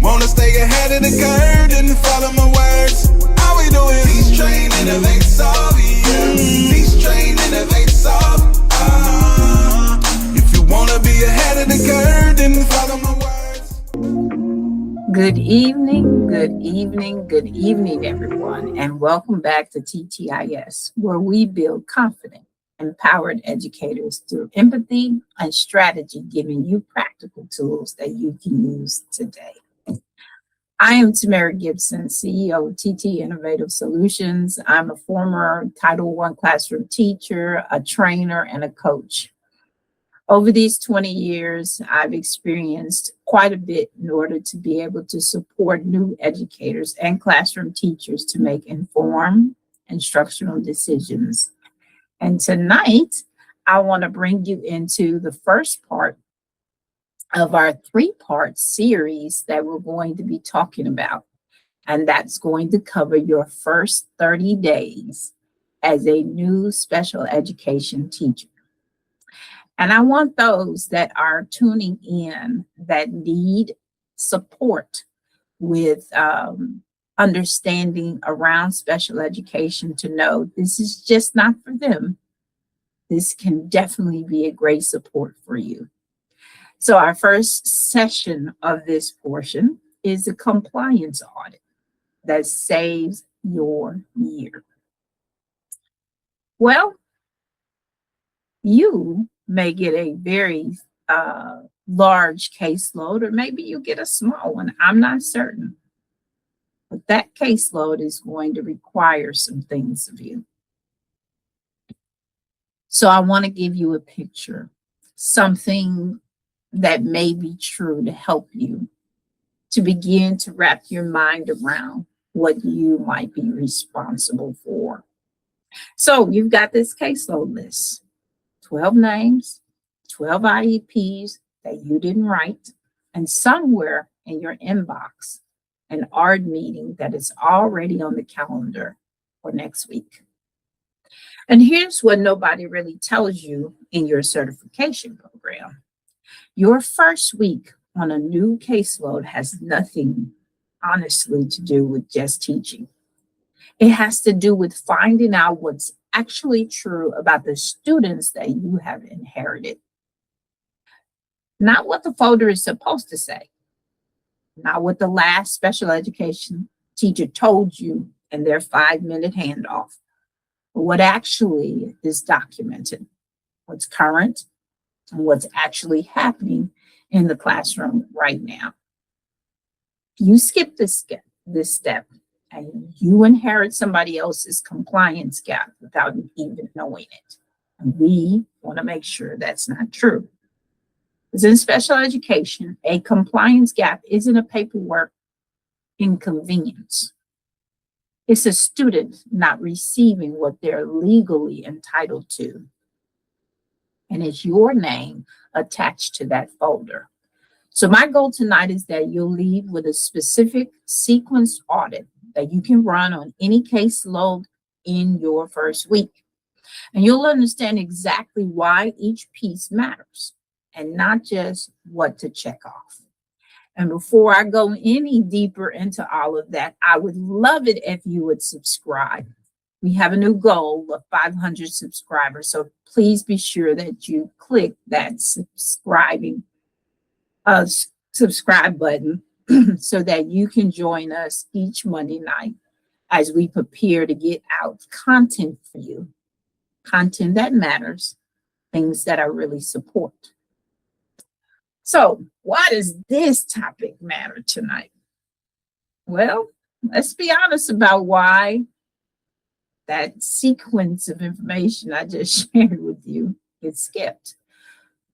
wanna stay ahead of the curve, then follow my words. All we doing, teach, train, innovate, solve, yeah. Teach, train, innovate, solve. If you wanna be ahead of the curve, then follow my words. Good evening, good evening, good evening, everyone, and welcome back to TTIS, where we build confident, empowered educators through empathy and strategy, giving you practical tools that you can use today. I am Tamara Gipson, CEO of TT Innovative Solutions. I'm a former Title I classroom teacher, a trainer, and a coach. Over these 20 years, I've experienced quite a bit in order to be able to support new educators and classroom teachers to make informed instructional decisions. And tonight, I want to bring you into the first part of our three-part series that we're going to be talking about. And that's going to cover your first 30 days as a new special education teacher. And I want those that are tuning in that need support with understanding around special education to know this is just not for them. This can definitely be a great support for you. So our first session of this portion is a compliance audit that saves your year. Well, you may get a very large caseload, or maybe you get a small one. I'm not certain. But that caseload is going to require some things of you. So I want to give you a picture, something that may be true to help you to begin to wrap your mind around what you might be responsible for. So you've got this caseload list, 12 names, 12 IEPs that you didn't write, and somewhere in your inbox, an ARD meeting that is already on the calendar for next week. And here's what nobody really tells you in your certification program. Your first week on a new caseload has nothing, honestly, to do with just teaching. It has to do with finding out what's actually true about the students that you have inherited. Not what the folder is supposed to say, not what the last special education teacher told you in their 5-minute handoff, but what actually is documented, what's current, and what's actually happening in the classroom right now. You skip this step, and you inherit somebody else's compliance gap without even knowing it. And we want to make sure that's not true. Because in special education, a compliance gap isn't a paperwork inconvenience. It's a student not receiving what they're legally entitled to. And it's your name attached to that folder. So my goal tonight is that you'll leave with a specific sequenced audit that you can run on any caseload in your first week. And you'll understand exactly why each piece matters and not just what to check off. And before I go any deeper into all of that, I would love it if you would subscribe. We have a new goal of 500 subscribers, so please be sure that you click that subscribe button so that you can join us each Monday night as we prepare to get out content for you, content that matters, things that I really support. So why does this topic matter tonight? Well, let's be honest about why that sequence of information I just shared with you gets skipped.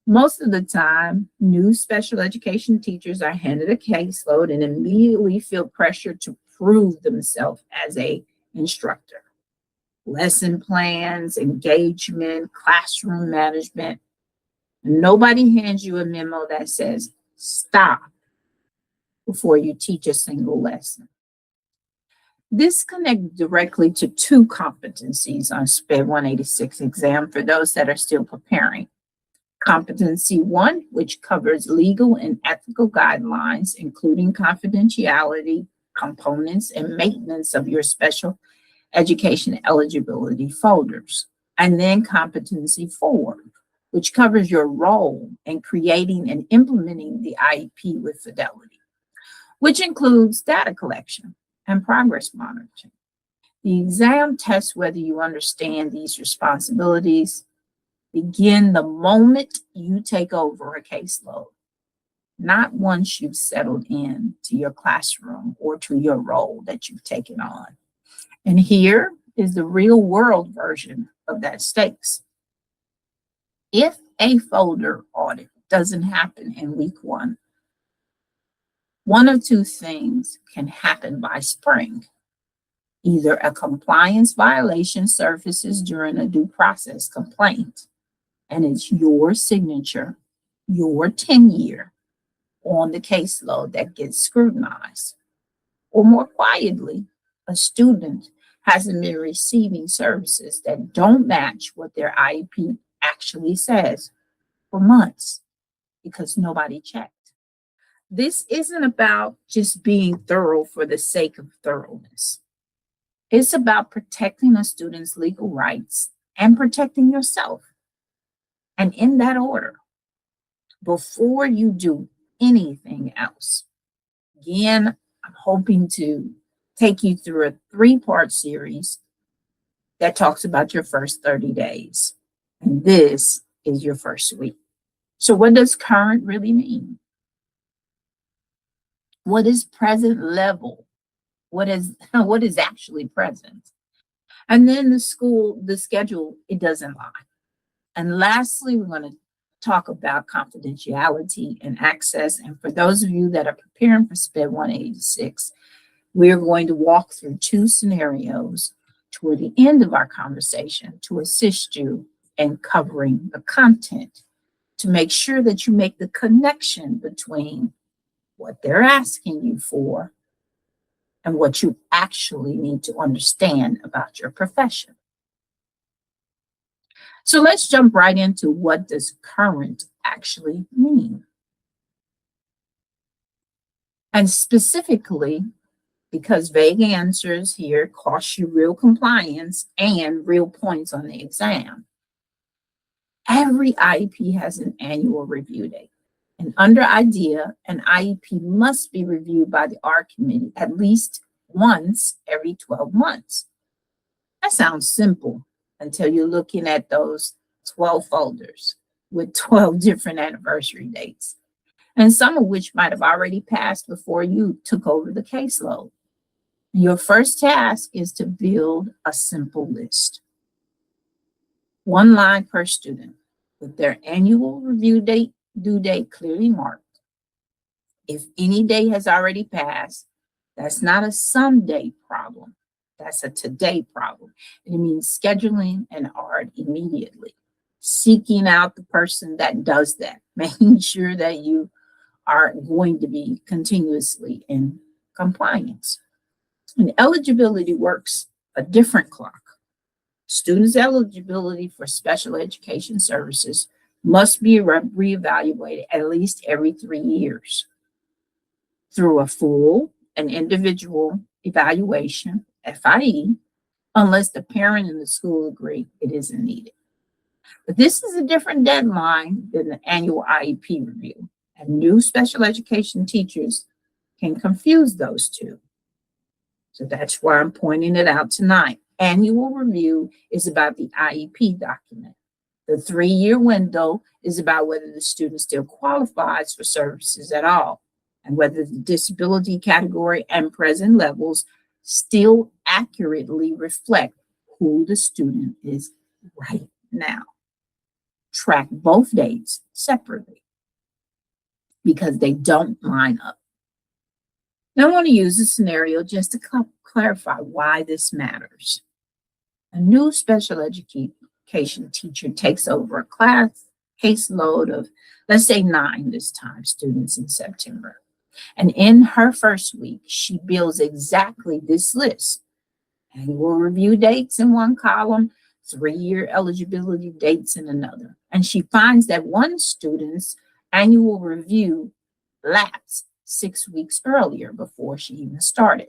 Most of the time, new special education teachers are handed a caseload and immediately feel pressure to prove themselves as an instructor. Lesson plans, engagement, classroom management. Nobody hands you a memo that says, stop before you teach a single lesson. This connects directly to 2 competencies on SPED 186 exam for those that are still preparing. Competency 1, which covers legal and ethical guidelines, including confidentiality, components, and maintenance of your special education eligibility folders. And then Competency 4, which covers your role in creating and implementing the IEP with fidelity, which includes data collection and progress monitoring. The exam tests whether you understand these responsibilities begin the moment you take over a caseload, not once you've settled in to your classroom or to your role that you've taken on. And here is the real world version of that stakes. If a folder audit doesn't happen in week one of two things can happen by spring. Either a compliance violation surfaces during a due process complaint, and it's your signature, your tenure on the caseload that gets scrutinized. Or more quietly, a student hasn't been receiving services that don't match what their IEP actually says for months because nobody checked. This isn't about just being thorough for the sake of thoroughness. It's about protecting a student's legal rights and protecting yourself. And in that order, before you do anything else, again, I'm hoping to take you through a 3-part series that talks about your first 30 days. And this is your first week. So what does current really mean? What is present level? What is actually present? And then the schedule, it doesn't lie. And lastly, we're going to talk about confidentiality and access. And for those of you that are preparing for SPED 186, we're going to walk through 2 scenarios toward the end of our conversation to assist you in covering the content, to make sure that you make the connection between what they're asking you for and what you actually need to understand about your profession. So let's jump right into what does current actually mean. And specifically, because vague answers here cost you real compliance and real points on the exam. Every IEP has an annual review date. And under IDEA, an IEP must be reviewed by the R committee at least once every 12 months. That sounds simple until you're looking at those 12 folders with 12 different anniversary dates, and some of which might have already passed before you took over the caseload. Your first task is to build a simple list. 1 line per student with their annual review date, due date clearly marked. If any day has already passed, that's not a someday problem. That's a today problem. And it means scheduling an ARD immediately, seeking out the person that does that, making sure that you are going to be continuously in compliance. And eligibility works a different clock. Students' eligibility for special education services must be reevaluated at least every 3 years through a full and individual evaluation, FIE, unless the parent and the school agree it isn't needed. But this is a different deadline than the annual IEP review, and new special education teachers can confuse those two. So that's why I'm pointing it out tonight. Annual review is about the IEP document. The 3-year window is about whether the student still qualifies for services at all, and whether the disability category and present levels still accurately reflect who the student is right now. Track both dates separately because they don't line up. Now I want to use a scenario just to clarify why this matters. A new special education teacher takes over a class caseload of, let's say 9 this time, students in September. And in her first week, she builds exactly this list. Annual review dates in 1 column, 3-year eligibility dates in another. And she finds that one student's annual review lapsed 6 weeks earlier before she even started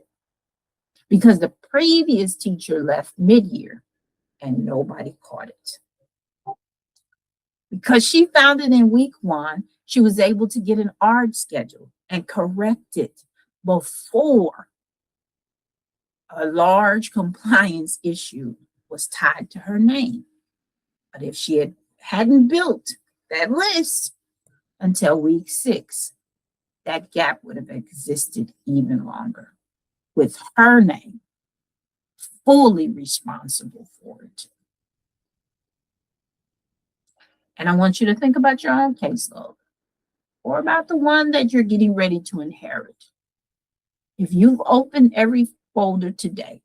because the previous teacher left mid-year and nobody caught it. Because she found it in week 1, she was able to get an ARD schedule and correct it before a large compliance issue was tied to her name. But if she hadn't built that list until week 6, that gap would have existed even longer, with her name fully responsible for it. And I want you to think about your own caseload or about the one that you're getting ready to inherit. If you've opened every folder today,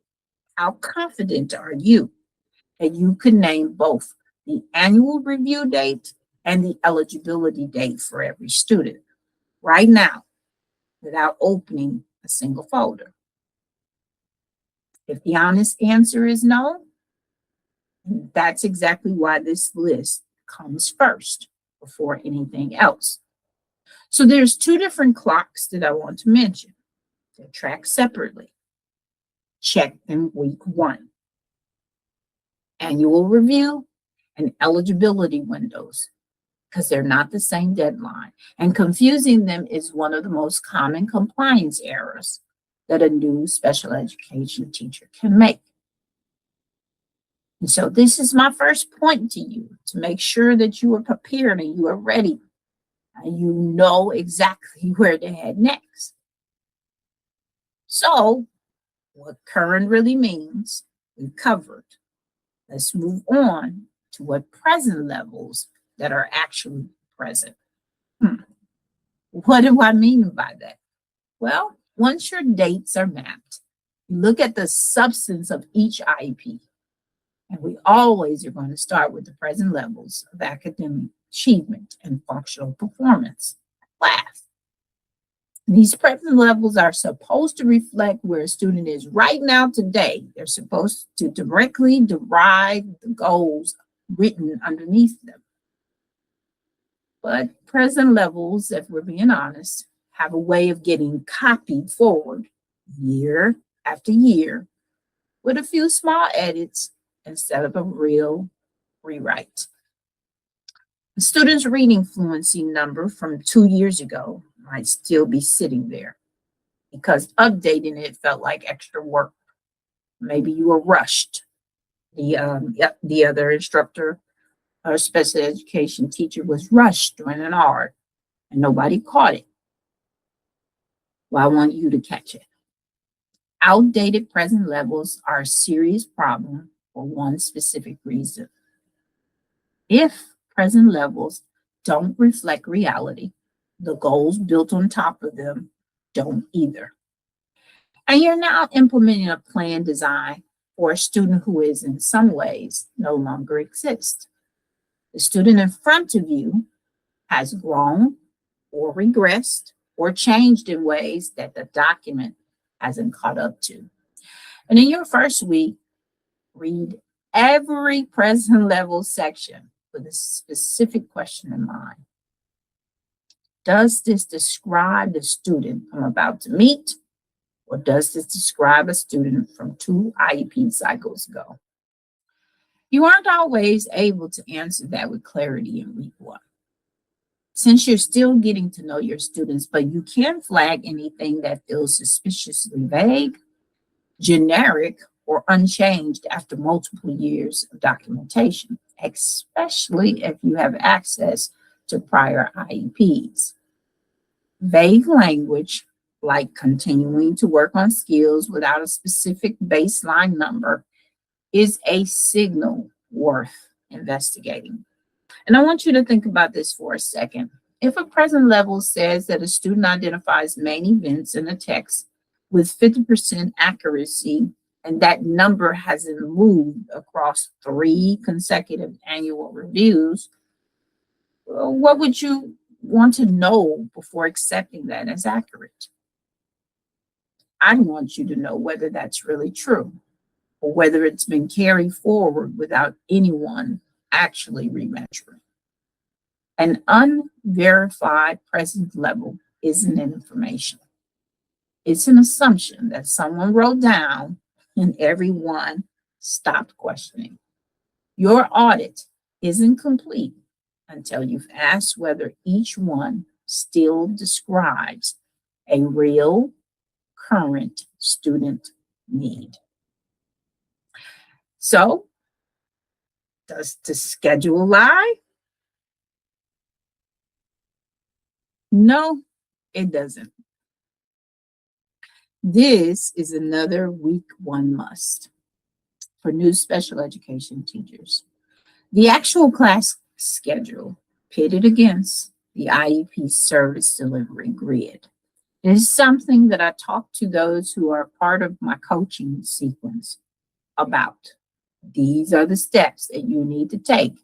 how confident are you that you could name both the annual review date and the eligibility date for every student right now without opening a single folder? If the honest answer is no, that's exactly why this list comes first before anything else. So there's 2 different clocks that I want to mention. They're tracked separately. Check in week 1. Annual review and eligibility windows, because they're not the same deadline. And confusing them is one of the most common compliance errors that a new special education teacher can make. And so this is my first point to you, to make sure that you are prepared and you are ready and you know exactly where to head next. So what current really means, we've covered. Let's move on to what present levels that are actually present. What do I mean by that? Well, once your dates are mapped, you look at the substance of each IEP. And we always are going to start with the present levels of academic achievement and functional performance. Class. These present levels are supposed to reflect where a student is right now today. They're supposed to directly derive the goals written underneath them. But present levels, if we're being honest, have a way of getting copied forward year after year with a few small edits instead of a real rewrite. The student's reading fluency number from 2 years ago might still be sitting there because updating it felt like extra work. Maybe you were rushed. The other instructor or special education teacher was rushed doing an ARD and nobody caught it. Well, I want you to catch it. Outdated present levels are a serious problem for one specific reason. If present levels don't reflect reality, the goals built on top of them don't either. And you're now implementing a plan design for a student who is in some ways no longer exists. The student in front of you has grown or regressed or changed in ways that the document hasn't caught up to. And in your first week, read every present level section with a specific question in mind. Does this describe the student I'm about to meet, or does this describe a student from 2 IEP cycles ago? You aren't always able to answer that with clarity in week 1. Since you're still getting to know your students, but you can flag anything that feels suspiciously vague, generic, or unchanged after multiple years of documentation, especially if you have access to prior IEPs. Vague language, like continuing to work on skills without a specific baseline number, is a signal worth investigating. And I want you to think about this for a second. If a present level says that a student identifies main events in a text with 50% accuracy, and that number hasn't moved across 3 consecutive annual reviews, well, what would you want to know before accepting that as accurate? I want you to know whether that's really true, or whether it's been carried forward without anyone actually remeasuring. An unverified present level isn't information. It's an assumption that someone wrote down and everyone stopped questioning. Your audit isn't complete until you've asked whether each one still describes a real current student need. So, does the schedule lie? No, it doesn't. This is another week one must for new special education teachers. The actual class schedule pitted against the IEP service delivery grid. It is something that I talk to those who are part of my coaching sequence about. These are the steps that you need to take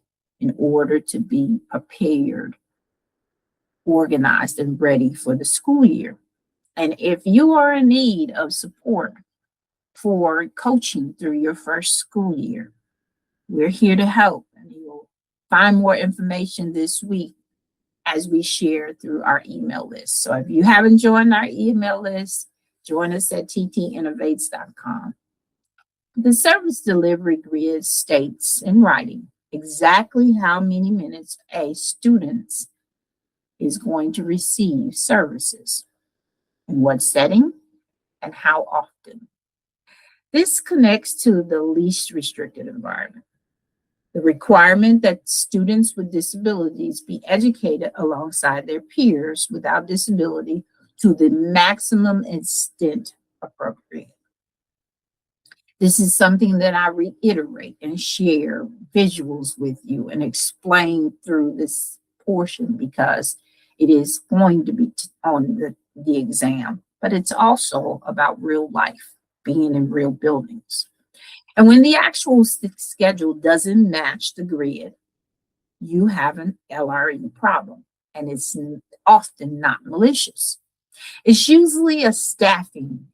in order to be prepared, organized, and ready for the school year. And if you are in need of support for coaching through your first school year, we're here to help. And you'll find more information this week as we share through our email list. So if you haven't joined our email list, join us at ttinnovates.com. The service delivery grid states in writing exactly how many minutes a student is going to receive services, in what setting, and how often. This connects to the least restricted environment. The requirement that students with disabilities be educated alongside their peers without disability to the maximum extent appropriate. This is something that I reiterate and share visuals with you and explain through this portion because it is going to be on the exam, but it's also about real life, being in real buildings. And when the actual schedule doesn't match the grid, you have an LRE problem, and it's often not malicious. It's usually a staffing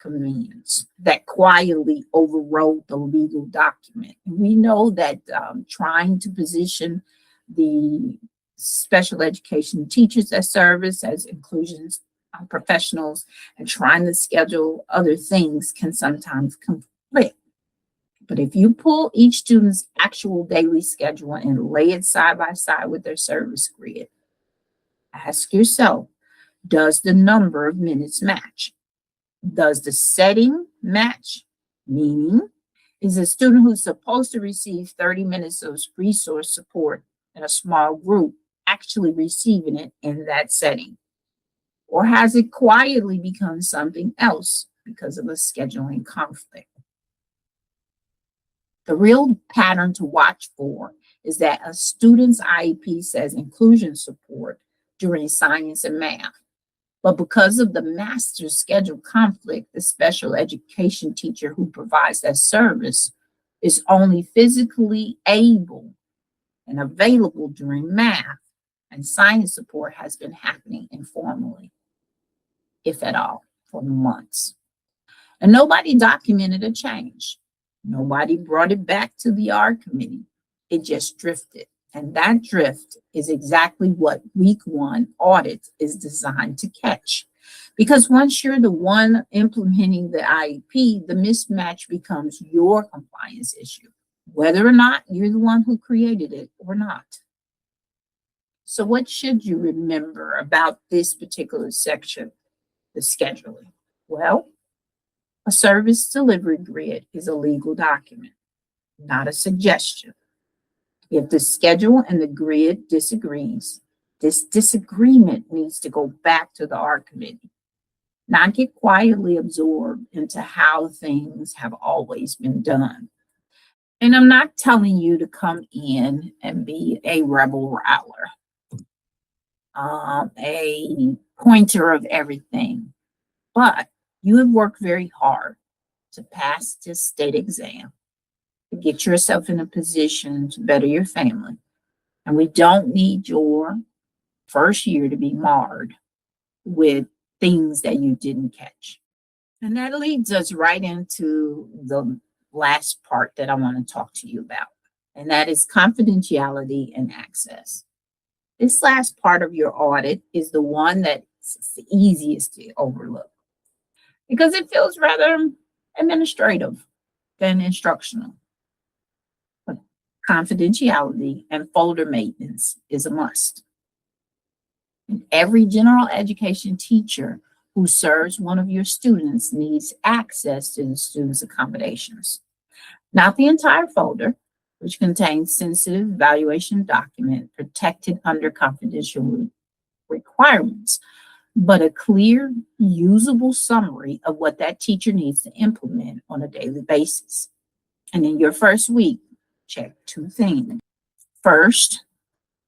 convenience that quietly overrode the legal document. And we know that trying to position the special education teachers as service, as inclusion professionals, and trying to schedule other things can sometimes conflict. But if you pull each student's actual daily schedule and lay it side by side with their service grid, ask yourself, does the number of minutes match? Does the setting match? Meaning, is a student who's supposed to receive 30 minutes of resource support in a small group actually receiving it in that setting? Or has it quietly become something else because of a scheduling conflict? The real pattern to watch for is that a student's IEP says inclusion support during science and math. But because of the master schedule conflict, the special education teacher who provides that service is only physically able and available during math, and science support has been happening informally, if at all, for months. And nobody documented a change. Nobody brought it back to the R committee. It just drifted. And that drift is exactly what week one audit is designed to catch. Because once you're the one implementing the IEP, the mismatch becomes your compliance issue, whether or not you're the one who created it or not. So what should you remember about this particular section, the scheduling? Well, a service delivery grid is a legal document, not a suggestion. If the schedule and the grid disagrees, this disagreement needs to go back to the R committee, not get quietly absorbed into how things have always been done. And I'm not telling you to come in and be a rebel rattler, a pointer of everything, but you have worked very hard to pass this state exam, to get yourself in a position to better your family. And we don't need your first year to be marred with things that you didn't catch. And that leads us right into the last part that I want to talk to you about, and that is confidentiality and access. This last part of your audit is the one that's the easiest to overlook because it feels rather administrative than instructional. But confidentiality and folder maintenance is a must. And every general education teacher who serves one of your students needs access to the student's accommodations. Not the entire folder, which contains sensitive evaluation document protected under confidential requirements, but a clear, usable summary of what that teacher needs to implement on a daily basis. And in your first week, check two things. First,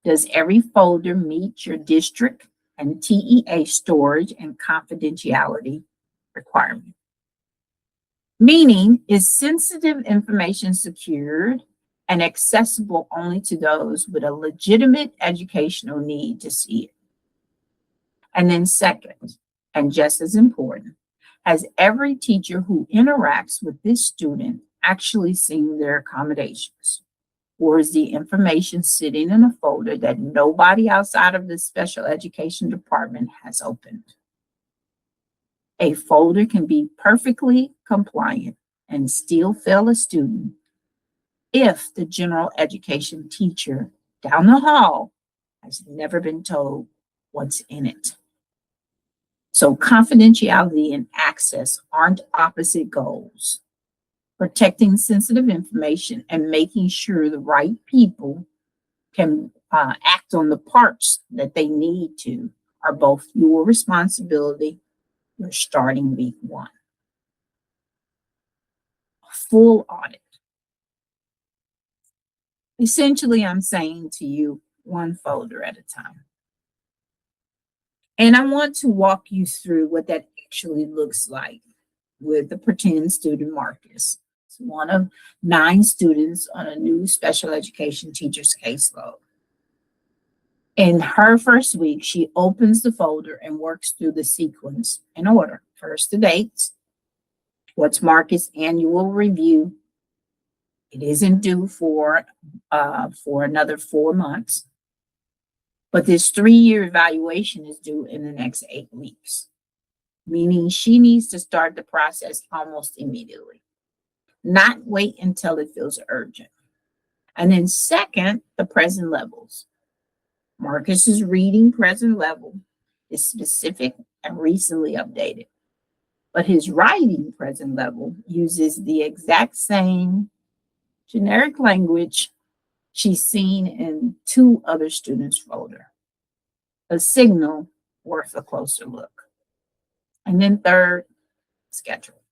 does every folder meet your district and TEA storage and confidentiality requirement? Meaning, is sensitive information secured and accessible only to those with a legitimate educational need to see it? And then second, and just as important, has every teacher who interacts with this student actually seen their accommodations? Or is the information sitting in a folder that nobody outside of the special education department has opened? A folder can be perfectly compliant and still fail a student if the general education teacher down the hall has never been told what's in it. So confidentiality and access aren't opposite goals. Protecting sensitive information and making sure the right people can act on the parts that they need to are both your responsibility. You're starting week one. Full audit. Essentially, I'm saying to you, one folder at a time. And I want to walk you through what that actually looks like with the pretend student Marcus. It's one of 9 students on a new special education teacher's caseload. In her first week, she opens the folder and works through the sequence in order. First, the dates. What's Marcus' annual review? It isn't due for another 4 months. But this 3-year evaluation is due in the next 8 weeks, meaning she needs to start the process almost immediately, not wait until it feels urgent. And then second, the present levels. Marcus's reading present level is specific and recently updated, but his writing present level uses the exact same generic language she's seen in 2 other students' folder. A signal worth a closer look. And then third, schedule.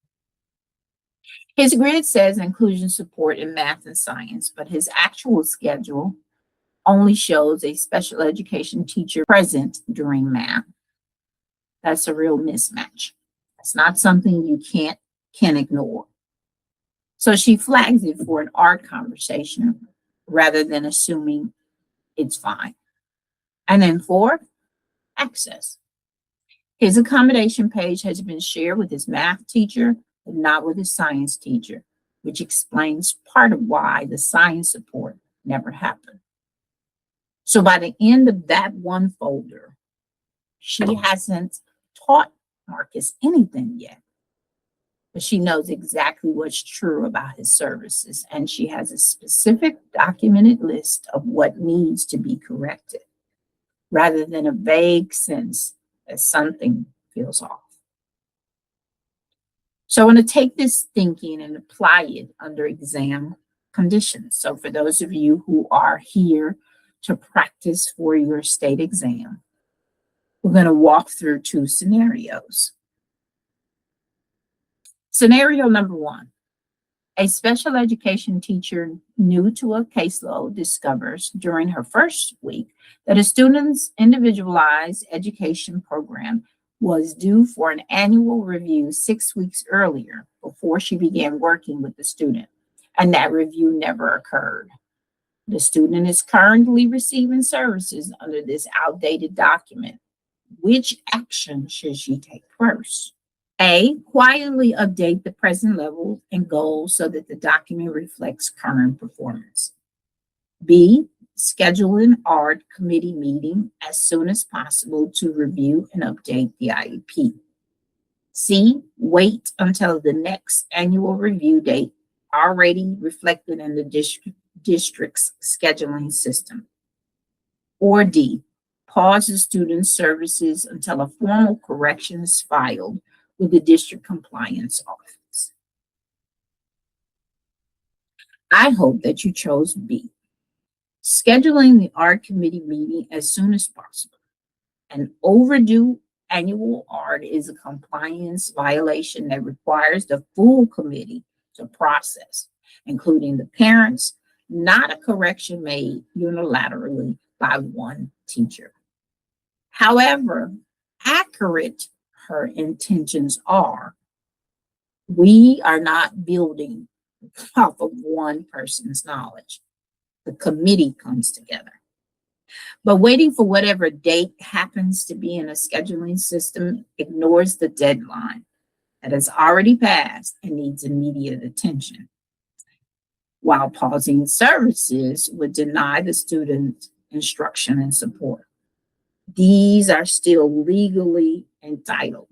His grid says inclusion support in math and science, but his actual schedule only shows a special education teacher present during math. That's a real mismatch. It's not something you can ignore. So she flags it for an art conversation rather than assuming it's fine. And then fourth, access. His accommodation page has been shared with his math teacher, but not with his science teacher, which explains part of why the science support never happened. So by the end of that one folder, she hasn't taught Marcus anything yet, but she knows exactly what's true about his services, and she has a specific documented list of what needs to be corrected, rather than a vague sense that something feels off. So I want to take this thinking and apply it under exam conditions. So for those of you who are here to practice for your state exam, we're going to walk through 2 scenarios. Scenario number 1, a special education teacher new to a caseload discovers during her first week that a student's individualized education program was due for an annual review 6 weeks earlier before she began working with the student, and that review never occurred. The student is currently receiving services under this outdated document. Which action should she take first? A, quietly update the present level and goals so that the document reflects current performance. B, schedule an art committee meeting as soon as possible to review and update the IEP. C, wait until the next annual review date already reflected in the district's scheduling system. Or D, pause the student services until a formal correction is filed with the district compliance office. I hope that you chose B. Scheduling the art committee meeting as soon as possible. An overdue annual art is a compliance violation that requires the full committee to process, including the parents, not a correction made unilaterally by one teacher. However accurate her intentions are, we are not building off of one person's knowledge. The committee comes together. But waiting for whatever date happens to be in a scheduling system ignores the deadline that has already passed and needs immediate attention, while pausing services would deny the student instruction and support. These are still legally entitled.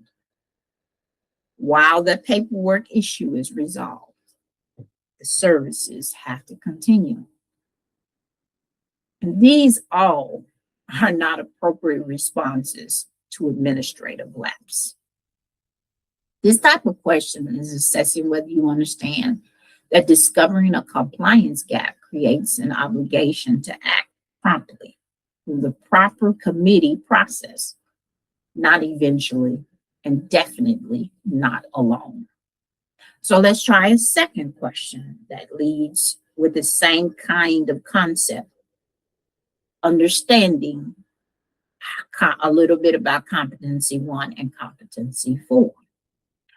While the paperwork issue is resolved, the services have to continue. And these all are not appropriate responses to administrative lapse. This type of question is assessing whether you understand that discovering a compliance gap creates an obligation to act promptly through the proper committee process, not eventually and definitely not alone. So let's try a second question that leads with the same kind of concept, understanding a little bit about competency 1 and competency 4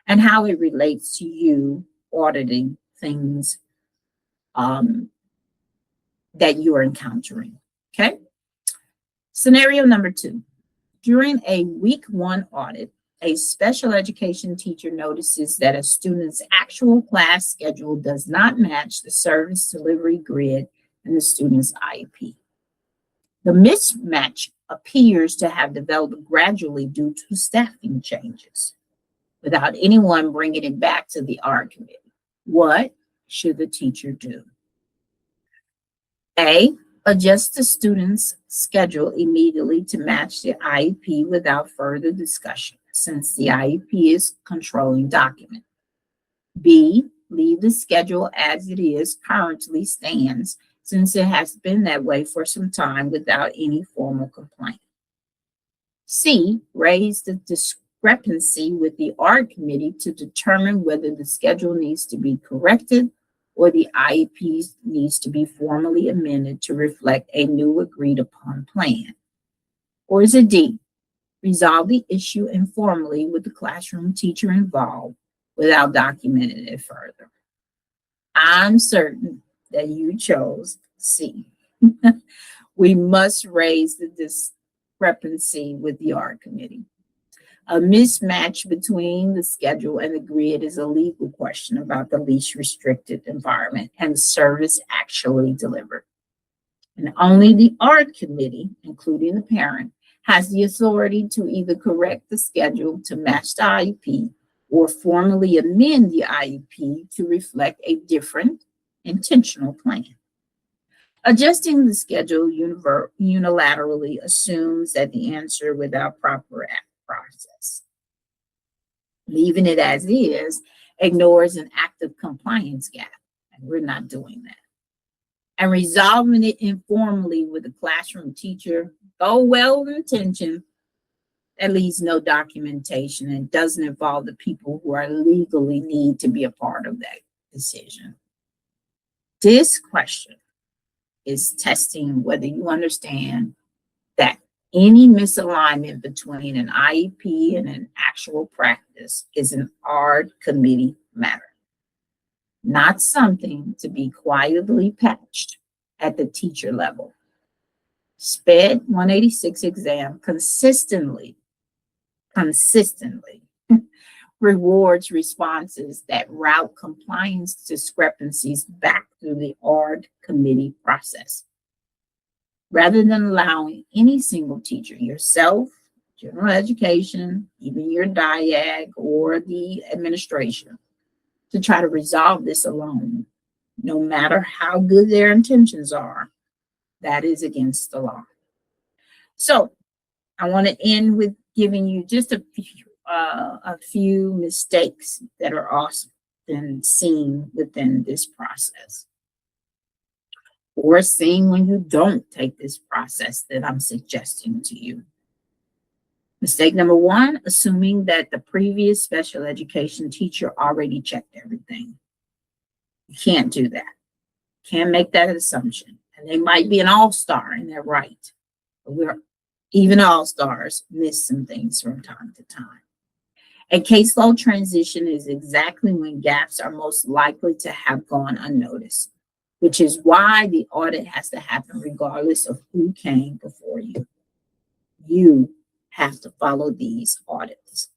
and how it relates to you auditing things that you are encountering. Okay. Scenario number 2. During a week 1 audit, a special education teacher notices that a student's actual class schedule does not match the service delivery grid in the student's IEP. The mismatch appears to have developed gradually due to staffing changes, without anyone bringing it back to the art committee. What should the teacher do? A, adjust the student's schedule immediately to match the IEP without further discussion, since the IEP is controlling document. B, leave the schedule as it is currently stands, since it has been that way for some time without any formal complaint. C, raise the discrepancy with the art committee to determine whether the schedule needs to be corrected or the IEP needs to be formally amended to reflect a new agreed upon plan. Or is it D, resolve the issue informally with the classroom teacher involved without documenting it further? I'm certain that you chose C. We must raise the discrepancy with the art committee. A mismatch between the schedule and the grid is a legal question about the least restricted environment and service actually delivered. And only the art committee, including the parent, has the authority to either correct the schedule to match the IEP or formally amend the IEP to reflect a different intentional plan. Adjusting the schedule unilaterally assumes that the answer without proper process. Leaving it as is ignores an active compliance gap, and we're not doing that. And resolving it informally with a classroom teacher, though well-intentioned, that leaves no documentation and doesn't involve the people who are legally need to be a part of that decision. This question is testing whether you understand that any misalignment between an IEP and an actual practice is an art committee matter, not something to be quietly patched at the teacher level. SPED 186 exam consistently rewards responses that route compliance discrepancies back through the Audit committee process. Rather than allowing any single teacher, yourself, general education, even your DIAG or the administration, to try to resolve this alone, no matter how good their intentions are, that is against the law. So I want to end with giving you just a few mistakes that are often seen within this process, or seen when you don't take this process that I'm suggesting to you. Mistake number one, assuming that the previous special education teacher already checked everything. You can't do that. Can't make that assumption. And they might be an all-star and they're right. But even all-stars miss some things from time to time. A caseload transition is exactly when gaps are most likely to have gone unnoticed, which is why the audit has to happen regardless of who came before you. You have to follow these audits,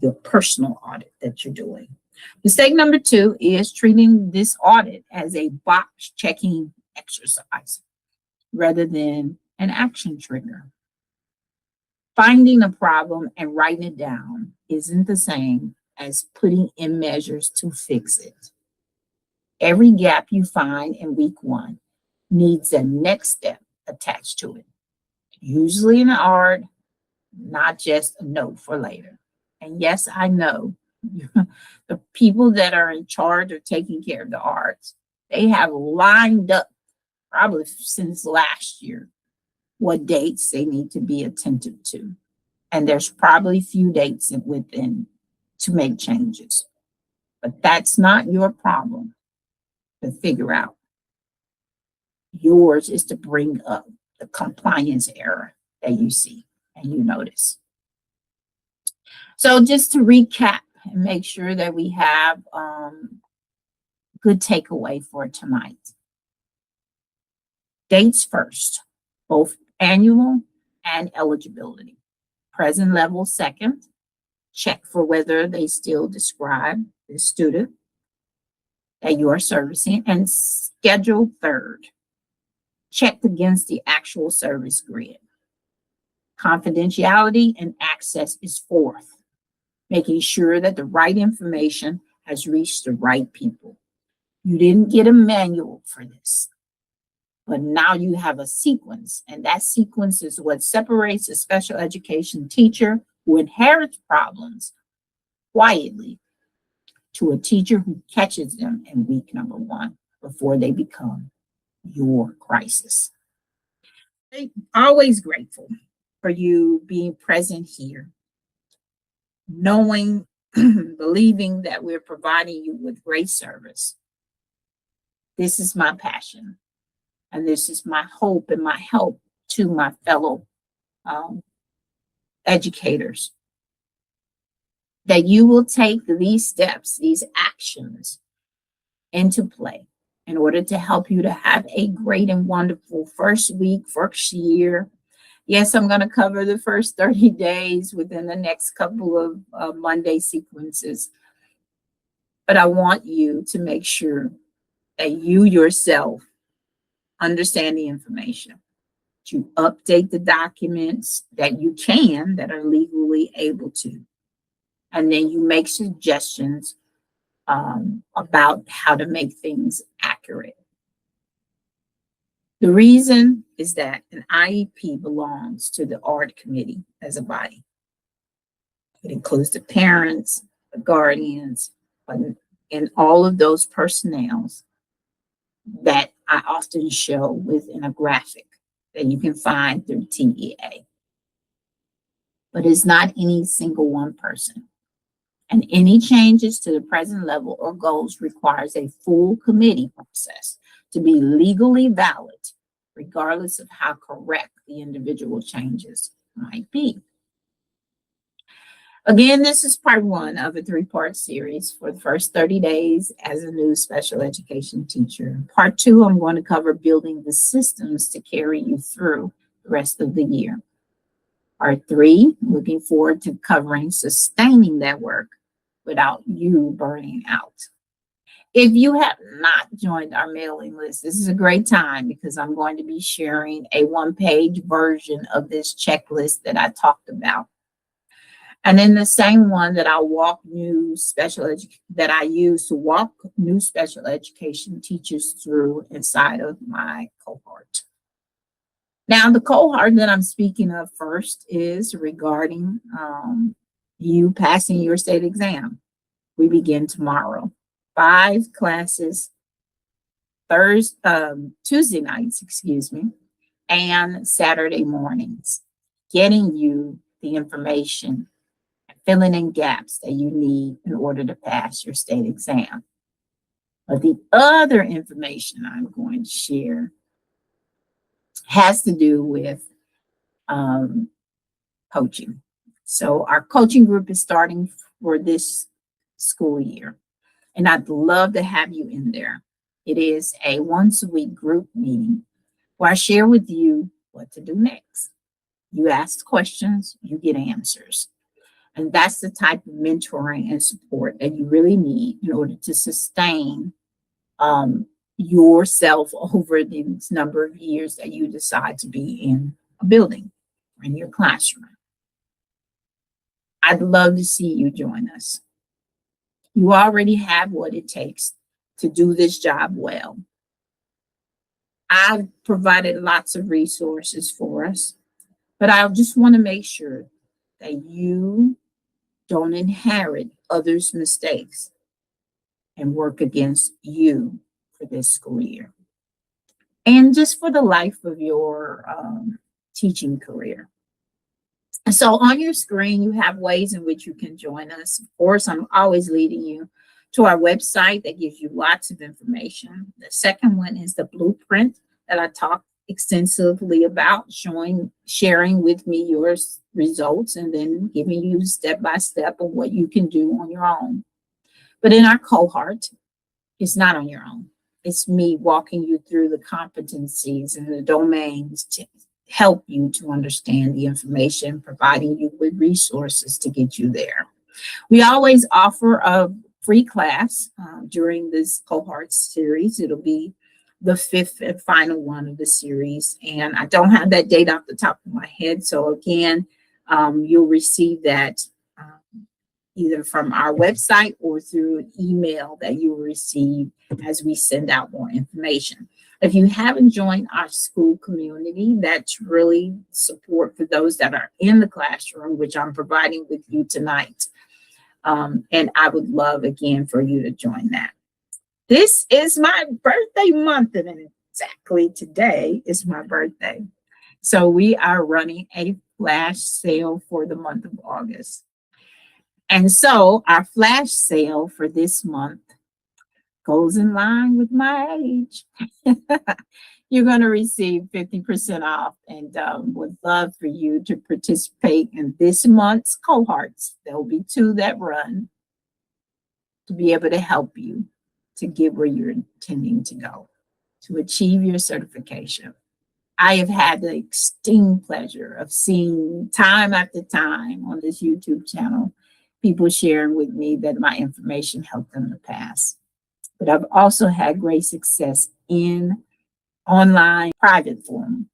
your personal audit that you're doing. Mistake number two is treating this audit as a box checking exercise rather than an action trigger. Finding a problem and writing it down isn't the same as putting in measures to fix it. Every gap you find in week one needs a next step attached to it, usually an art, not just a note for later. And yes, I know the people that are in charge of taking care of the arts, they have lined up probably since last year what dates they need to be attentive to. And there's probably few dates within to make changes. But that's not your problem to figure out. Yours is to bring up the compliance error that you see and you notice. So just to recap and make sure that we have good takeaway for tonight. Dates first, both annual and eligibility. Present level second, check for whether they still describe the student that you are servicing, and schedule third, checked against the actual service grid. Confidentiality and access is fourth, making sure that the right information has reached the right people. You didn't get a manual for this, but now you have a sequence, and that sequence is what separates a special education teacher who inherits problems quietly to a teacher who catches them in week number one before they become your crisis. I'm always grateful for you being present here, knowing, believing that we're providing you with great service. This is my passion, and this is my hope and my help to my fellow educators, that you will take these steps, these actions into play in order to help you to have a great and wonderful first week, first year. Yes, I'm going to cover the first 30 days within the next couple of Monday sequences, but I want you to make sure that you yourself understand the information. You update the documents that you can, that are legally able to, and then you make suggestions about how to make things accurate. The reason is that an IEP belongs to the Audit committee as a body. It includes the parents, the guardians, and all of those personnels that I often show within a graphic that you can find through TEA. But it's not any single one person. And any changes to the present level or goals requires a full committee process to be legally valid, regardless of how correct the individual changes might be. Again, this is part one of a three-part series for the first 30 days as a new special education teacher. Part two, I'm going to cover building the systems to carry you through the rest of the year. Part 3, looking forward to covering sustaining that work without you burning out. If you have not joined our mailing list, this is a great time because I'm going to be sharing a one-page version of this checklist that I talked about. And then the same one that I use to walk new special education teachers through inside of my cohort. Now, the cohort that I'm speaking of first is regarding you passing your state exam. We begin tomorrow. 5 classes, Tuesday nights, and Saturday mornings, getting you the information, filling in gaps that you need in order to pass your state exam. But the other information I'm going to share has to do with coaching. So our coaching group is starting for this school year, and I'd love to have you in there. It is a once-a-week group meeting where I share with you what to do next. You ask questions, you get answers. And that's the type of mentoring and support that you really need in order to sustain yourself over these number of years that you decide to be in a building or in your classroom. I'd love to see you join us. You already have what it takes to do this job well. I've provided lots of resources for us, but I just want to make sure that you don't inherit others' mistakes and work against you for this school year and just for the life of your teaching career. And so on your screen, you have ways in which you can join us. Of course, I'm always leading you to our website that gives you lots of information. The second one is the blueprint that I talked extensively about, sharing with me your results and then giving you step-by-step of what you can do on your own. But in our cohort, it's not on your own. It's me walking you through the competencies and the domains to help you to understand the information, providing you with resources to get you there. We always offer a free class during this cohort series. It'll be the 5th and final one of the series. And I don't have that date off the top of my head. So again, you'll receive that either from our website or through an email that you will receive as we send out more information. If you haven't joined our school community, that's really support for those that are in the classroom, which I'm providing with you tonight. And I would love, again, for you to join that. This is my birthday month, and exactly today is my birthday. So we are running a flash sale for the month of August. And so our flash sale for this month goes in line with my age. You're going to receive 50% off, and would love for you to participate in this month's cohorts. There will be 2 that run to be able to help you to get where you're intending to go, to achieve your certification. I have had the extreme pleasure of seeing time after time on this YouTube channel, people sharing with me that my information helped them to pass. But I've also had great success in online private forum,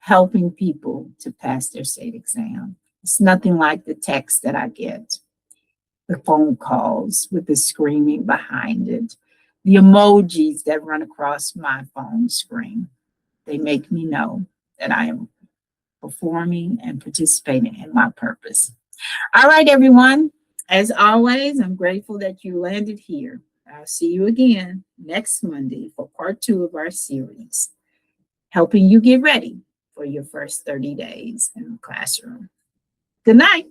helping people to pass their state exam. It's nothing like the text that I get, the phone calls with the screaming behind it, the emojis that run across my phone screen. They make me know that I am performing and participating in my purpose. All right, everyone. As always, I'm grateful that you landed here. I'll see you again next Monday for part 2 of our series, helping you get ready for your first 30 days in the classroom. Good night.